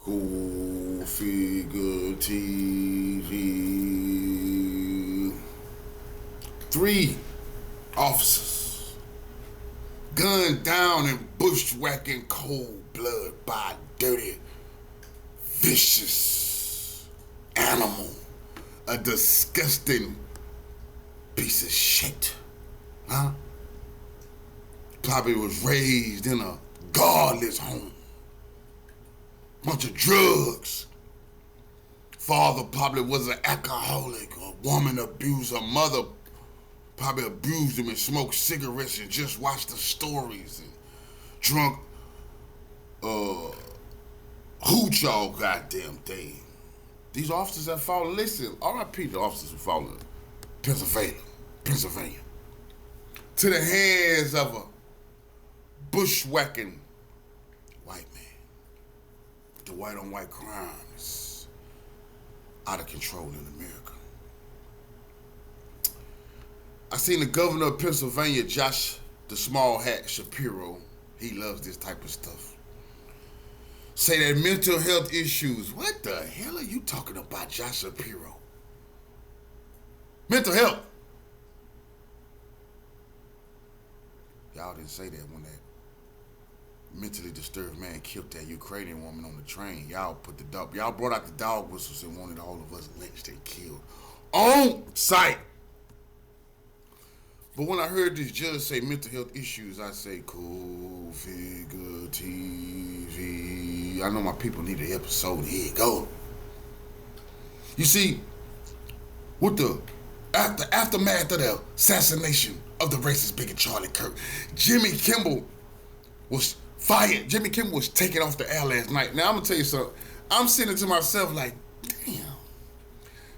Cool Figure TV. 3 officers gunned down and bushwhacking cold blood by a dirty, vicious animal. A disgusting piece of shit. Huh? Probably was raised in a godless home. Bunch of drugs. Father probably was an alcoholic, a woman abuser. Mother probably abused him and smoked cigarettes and just watched the stories and drunk hooch all goddamn day. These officers have fallen. Listen, R.I.P. the officers who fallen in Pennsylvania. To the hands of a bushwhacking white man. The white on white crime is out of control in America. I seen the governor of Pennsylvania, Josh the Small Hat Shapiro, he loves this type of stuff, say that mental health issues. What the hell are you talking about, Josh Shapiro? Mental health. Y'all didn't say that when that mentally disturbed man killed that Ukrainian woman on the train. Y'all brought out the dog whistles and wanted all of us lynched and killed on sight. But when I heard this judge say mental health issues, I say, cool figure TV. I know my people need an episode. Here you go. You see, with the aftermath of the assassination of the racist bigot Charlie Kirk, Jimmy Kimmel was fired. Jimmy Kimmel was taken off the air last night. Now, I'm going to tell you something. I'm sitting to myself like, damn,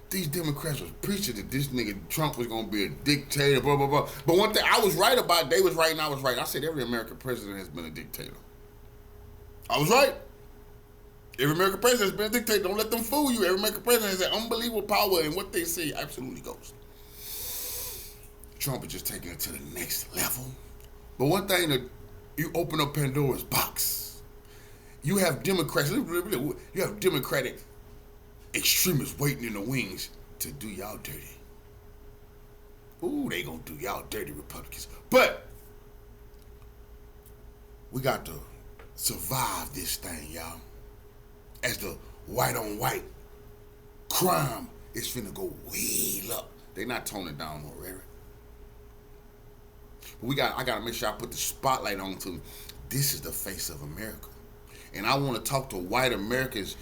these Democrats was preaching that this nigga Trump was going to be a dictator, blah, blah, blah. But one thing I was right about, they was right and I was right. I said every American president has been a dictator. I was right. Every American president has been a dictator. Don't let them fool you. Every American president has that unbelievable power, and what they say absolutely goes. Trump is just taking it to the next level. But one thing that you open up Pandora's box. You have Democrats, you have Democratic extremists waiting in the wings to do y'all dirty. Ooh, they gonna do y'all dirty, Republicans. But we got to survive this thing, y'all. As the white on white crime is finna go way up. They not toning down already. I gotta make sure I put the spotlight on to this is the face of America. And I wanna talk to white Americans.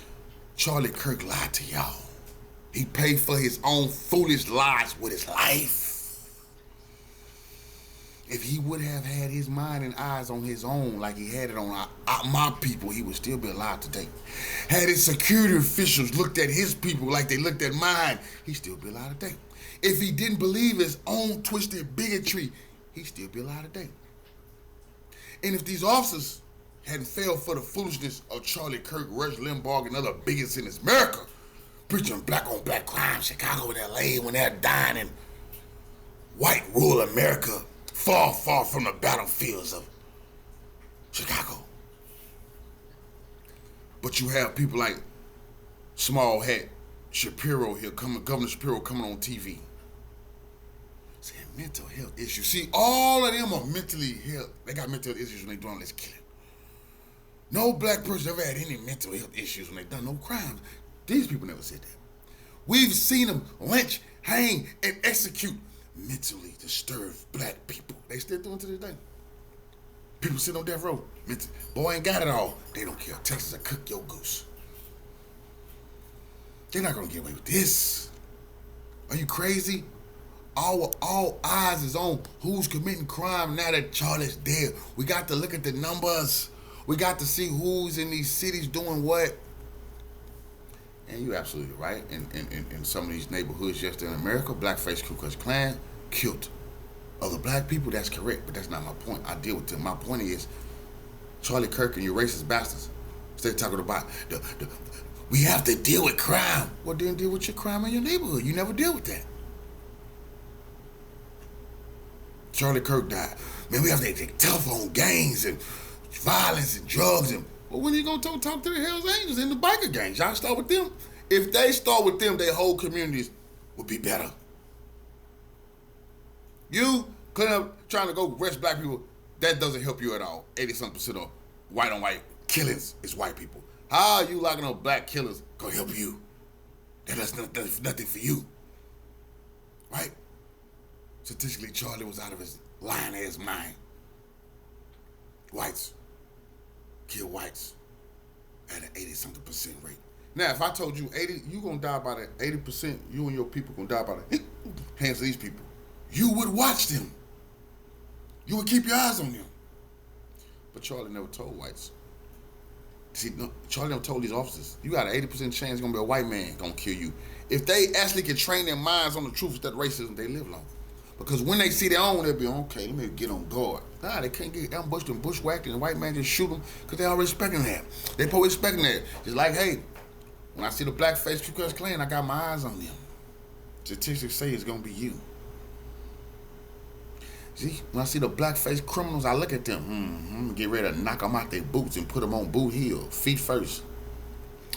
Charlie Kirk lied to y'all. He paid for his own foolish lies with his life. If he would have had his mind and eyes on his own like he had it on my people, he would still be alive today. Had his security officials looked at his people like they looked at mine, he'd still be alive today. If he didn't believe his own twisted bigotry, he'd still be alive today. And if these officers hadn't failed for the foolishness of Charlie Kirk, Rush Limbaugh, and other bigots in America, preaching black on black crime, Chicago and LA, when they're dying in white rural America, far, far from the battlefields of Chicago. But you have people like Small Hat Shapiro here, Governor Shapiro coming on TV. Saying mental health issues. See, all of them are mentally health. They got mental health issues when they doing this killing. No black person ever had any mental health issues when they done no crimes. These people never said that. We've seen them lynch, hang, and execute mentally disturbed black people. They still doing to this day. People sitting on death row. Boy ain't got it all. They don't care. Texas will cook your goose. They're not gonna get away with this. Are you crazy? All eyes is on who's committing crime now that Charlie's dead. We got to look at the numbers. We got to see who's in these cities doing what. And you're absolutely right. In some of these neighborhoods yesterday in America, blackface Ku Klux Klan killed other black people. That's correct, but that's not my point. I deal with them. My point is, Charlie Kirk and you racist bastards, instead of talking about we have to deal with crime. Well, then deal with your crime in your neighborhood. You never deal with that. Charlie Kirk died. Man, we have to get tough on gangs and violence and drugs and But when you gonna talk to the Hells Angels and the biker gangs? Y'all start with them. If they start with them, their whole communities would be better. You clean up trying to go arrest black people, that doesn't help you at all. 80-something% of white on white killings is white people. How are you locking up black killers gonna help you? That's nothing for you. Right? Statistically, Charlie was out of his lying ass mind. Whites kill whites at an 80-something% rate. Now, if I told you 80, you gonna die by that 80%, you and your people gonna die by the hands of these people. You would watch them. You would keep your eyes on them. But Charlie never told whites. See, no, Charlie never told these officers, you got an 80% chance gonna be a white man gonna kill you. If they actually can train their minds on the truth instead of racism, they live longer. Because when they see their own, they'll be, okay, let me get on guard. Nah, they can't get ambushed and bushwhacked and the white man just shoot them because they already expecting that. They probably expecting that. Just like, hey, when I see the black face Ku Klux Klan, I got my eyes on them. Statistics say it's gonna be you. See, when I see the black-faced criminals, I look at them. Get ready to knock them out their boots and put them on boot heel, feet first.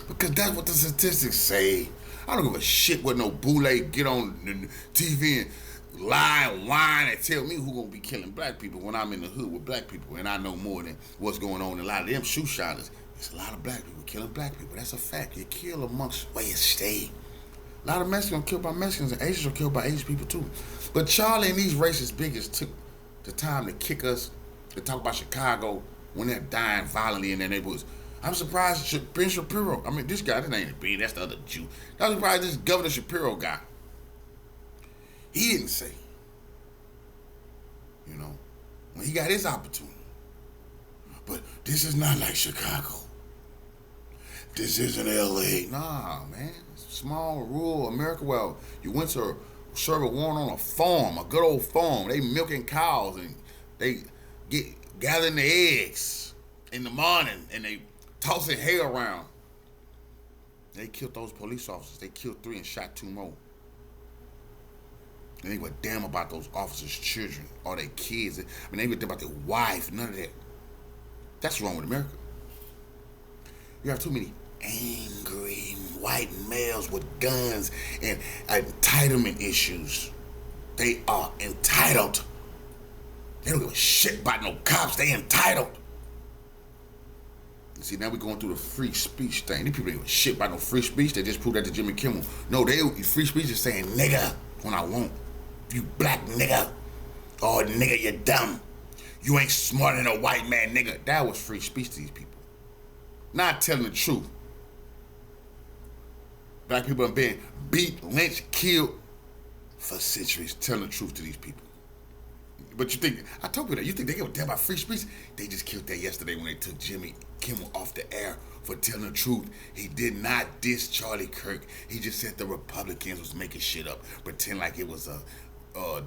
Because that's what the statistics say. I don't give a shit what no boule get on the TV and lie and whine and tell me who gonna be killing black people when I'm in the hood with black people and I know more than what's going on. A lot of them shoe shiners. There's a lot of black people killing black people. That's a fact. You kill amongst where you stay. A lot of Mexicans are killed by Mexicans and Asians are killed by Asian people too. But Charlie and these racist bigots took the time to kick us, to talk about Chicago when they're dying violently in their neighborhoods. I'm surprised Ben Shapiro, I mean this guy, this ain't Ben, that's the other Jew. I'm surprised this Governor Shapiro guy. He didn't say, when he got his opportunity. But this is not like Chicago. This isn't LA. Nah, man. Small, rural America. Well, you went to serve a warrant on a farm, a good old farm. They milking cows and they gathering the eggs in the morning and they tossing hay around. They killed those police officers. They killed 3 and shot 2 more. And they were damn about those officers' children or their kids. I mean, they were about their wife, none of that. That's wrong with America. You have too many angry white males with guns and entitlement issues. They are entitled. They don't give a shit about no cops. They entitled. See, now we're going through the free speech thing. These people don't give a shit about no free speech. They just proved that to Jimmy Kimmel. No, free speech is saying nigga when I want. You black nigga. Oh, nigga, you dumb. You ain't smarter than a white man, nigga. That was free speech to these people. Not telling the truth. Black people have been beat, lynched, killed for centuries. Telling the truth to these people. But you think, I told you that, you think they give a damn about free speech? They just killed that yesterday when they took Jimmy Kimmel off the air for telling the truth. He did not diss Charlie Kirk. He just said the Republicans was making shit up. Pretend like it was a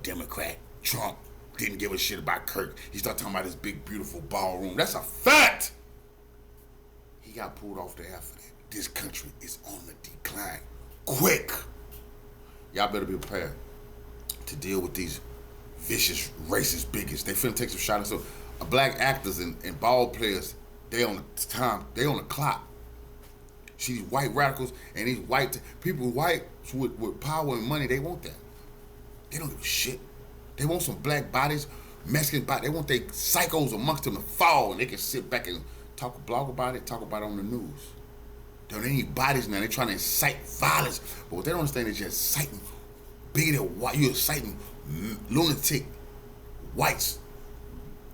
Democrat. Trump didn't give a shit about Kirk. He started talking about his big, beautiful ballroom. That's a fact! He got pulled off the air for that. This country is on the decline. Quick! Y'all better be prepared to deal with these vicious, racist bigots. They finna take some shots. So, black actors and ball players, they on the time, they on the clock. See these white radicals and these white people, white with power and money, they want that. They don't give a shit. They want some black bodies, Mexican bodies. They want their psychos amongst them to fall and they can sit back and blog about it on the news. They need bodies now. They're trying to incite violence. But what they don't understand is you're inciting bigoted white, you're inciting lunatic whites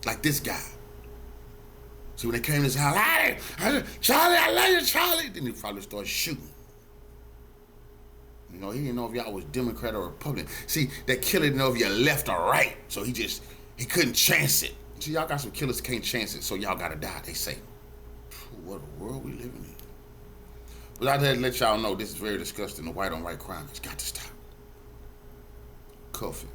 like this guy. See, when they came to his house, Charlie, I love you, Charlie. Then he probably started shooting. He didn't know if y'all was Democrat or Republican. See, that killer didn't know if you're left or right. So he couldn't chance it. See, y'all got some killers that can't chance it, so y'all gotta die, they say. What a world we living in. But I had to let y'all know this is very disgusting. The white on white crime has got to stop. Cuff it.